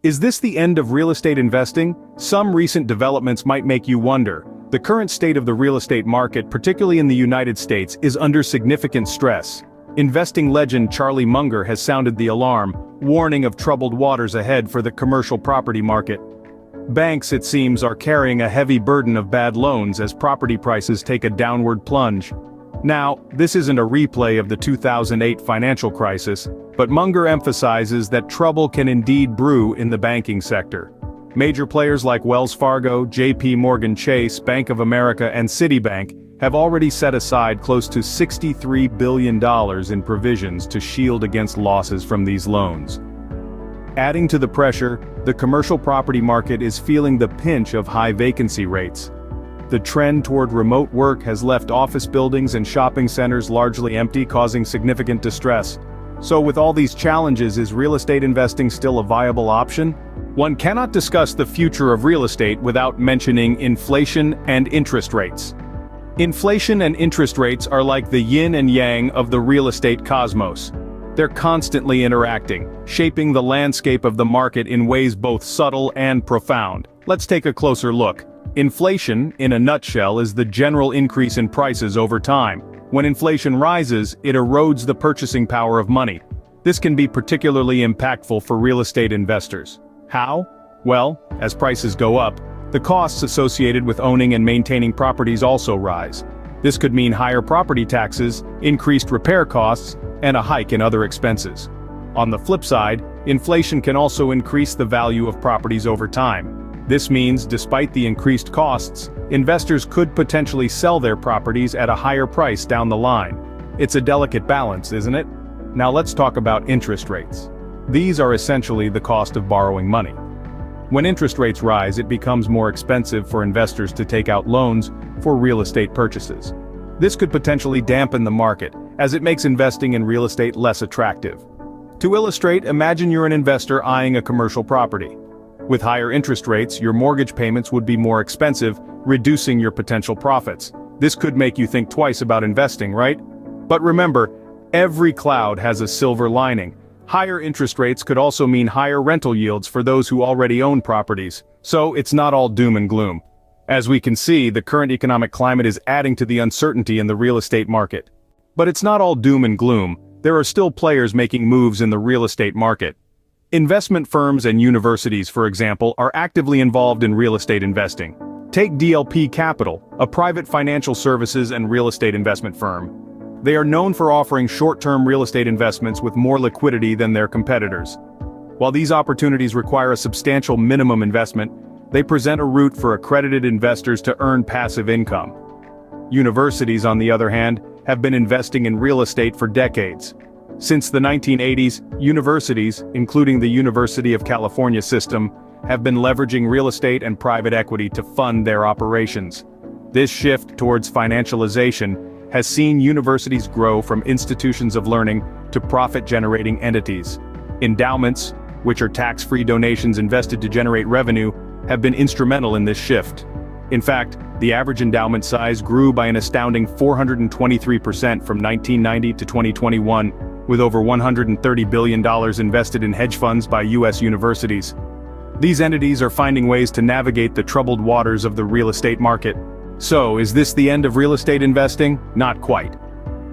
Is this the end of real estate investing? Some recent developments might make you wonder. The current state of the real estate market, particularly in the United States, is under significant stress. Investing legend Charlie Munger has sounded the alarm, warning of troubled waters ahead for the commercial property market. Banks, it seems, are carrying a heavy burden of bad loans as property prices take a downward plunge. Now, this isn't a replay of the 2008 financial crisis, but Munger emphasizes that trouble can indeed brew in the banking sector. Major players like Wells Fargo, JP Morgan Chase, Bank of America, and Citibank have already set aside close to $63 billion in provisions to shield against losses from these loans. Adding to the pressure, the commercial property market is feeling the pinch of high vacancy rates. The trend toward remote work has left office buildings and shopping centers largely empty, causing significant distress. So with all these challenges, is real estate investing still a viable option? One cannot discuss the future of real estate without mentioning inflation and interest rates. Inflation and interest rates are like the yin and yang of the real estate cosmos. They're constantly interacting, shaping the landscape of the market in ways both subtle and profound. Let's take a closer look. Inflation, in a nutshell, is the general increase in prices over time. When inflation rises, it erodes the purchasing power of money. This can be particularly impactful for real estate investors. How? Well, as prices go up, the costs associated with owning and maintaining properties also rise. This could mean higher property taxes, increased repair costs, and a hike in other expenses. On the flip side, inflation can also increase the value of properties over time. This means, despite the increased costs, investors could potentially sell their properties at a higher price down the line. It's a delicate balance, isn't it? Now let's talk about interest rates. These are essentially the cost of borrowing money. When interest rates rise, it becomes more expensive for investors to take out loans for real estate purchases. This could potentially dampen the market, as it makes investing in real estate less attractive. To illustrate, imagine you're an investor eyeing a commercial property. With higher interest rates, your mortgage payments would be more expensive, reducing your potential profits. This could make you think twice about investing, right? But remember, every cloud has a silver lining. Higher interest rates could also mean higher rental yields for those who already own properties. So it's not all doom and gloom. As we can see, the current economic climate is adding to the uncertainty in the real estate market. But it's not all doom and gloom. There are still players making moves in the real estate market. Investment firms and universities, for example, are actively involved in real estate investing. Take DLP Capital, a private financial services and real estate investment firm. They are known for offering short-term real estate investments with more liquidity than their competitors. While these opportunities require a substantial minimum investment, they present a route for accredited investors to earn passive income. Universities, on the other hand, have been investing in real estate for decades. Since the 1980s, universities, including the University of California system, have been leveraging real estate and private equity to fund their operations. This shift towards financialization has seen universities grow from institutions of learning to profit-generating entities. Endowments, which are tax-free donations invested to generate revenue, have been instrumental in this shift. In fact, the average endowment size grew by an astounding 423% from 1990 to 2021, with over $130 billion invested in hedge funds by U.S. universities. These entities are finding ways to navigate the troubled waters of the real estate market. So, is this the end of real estate investing? Not quite.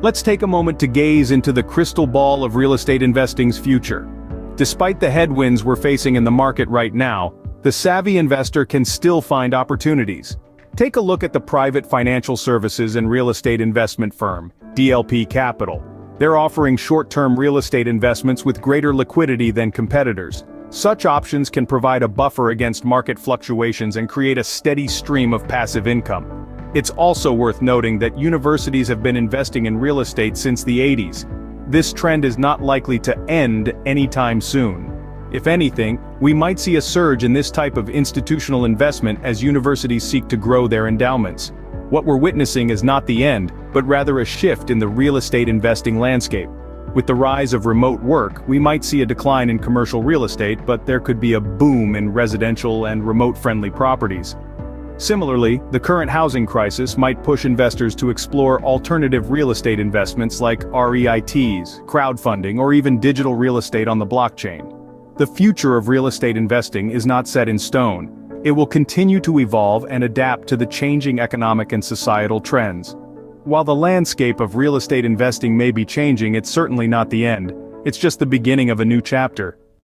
Let's take a moment to gaze into the crystal ball of real estate investing's future. Despite the headwinds we're facing in the market right now, the savvy investor can still find opportunities. Take a look at the private financial services and real estate investment firm, DLP Capital. They're offering short-term real estate investments with greater liquidity than competitors. Such options can provide a buffer against market fluctuations and create a steady stream of passive income. It's also worth noting that universities have been investing in real estate since the 80s. This trend is not likely to end anytime soon. If anything, we might see a surge in this type of institutional investment as universities seek to grow their endowments. What we're witnessing is not the end, but rather a shift in the real estate investing landscape. With the rise of remote work, we might see a decline in commercial real estate, but there could be a boom in residential and remote-friendly properties. Similarly, the current housing crisis might push investors to explore alternative real estate investments like REITs, crowdfunding, or even digital real estate on the blockchain. The future of real estate investing is not set in stone. It will continue to evolve and adapt to the changing economic and societal trends. While the landscape of real estate investing may be changing, it's certainly not the end. It's just the beginning of a new chapter.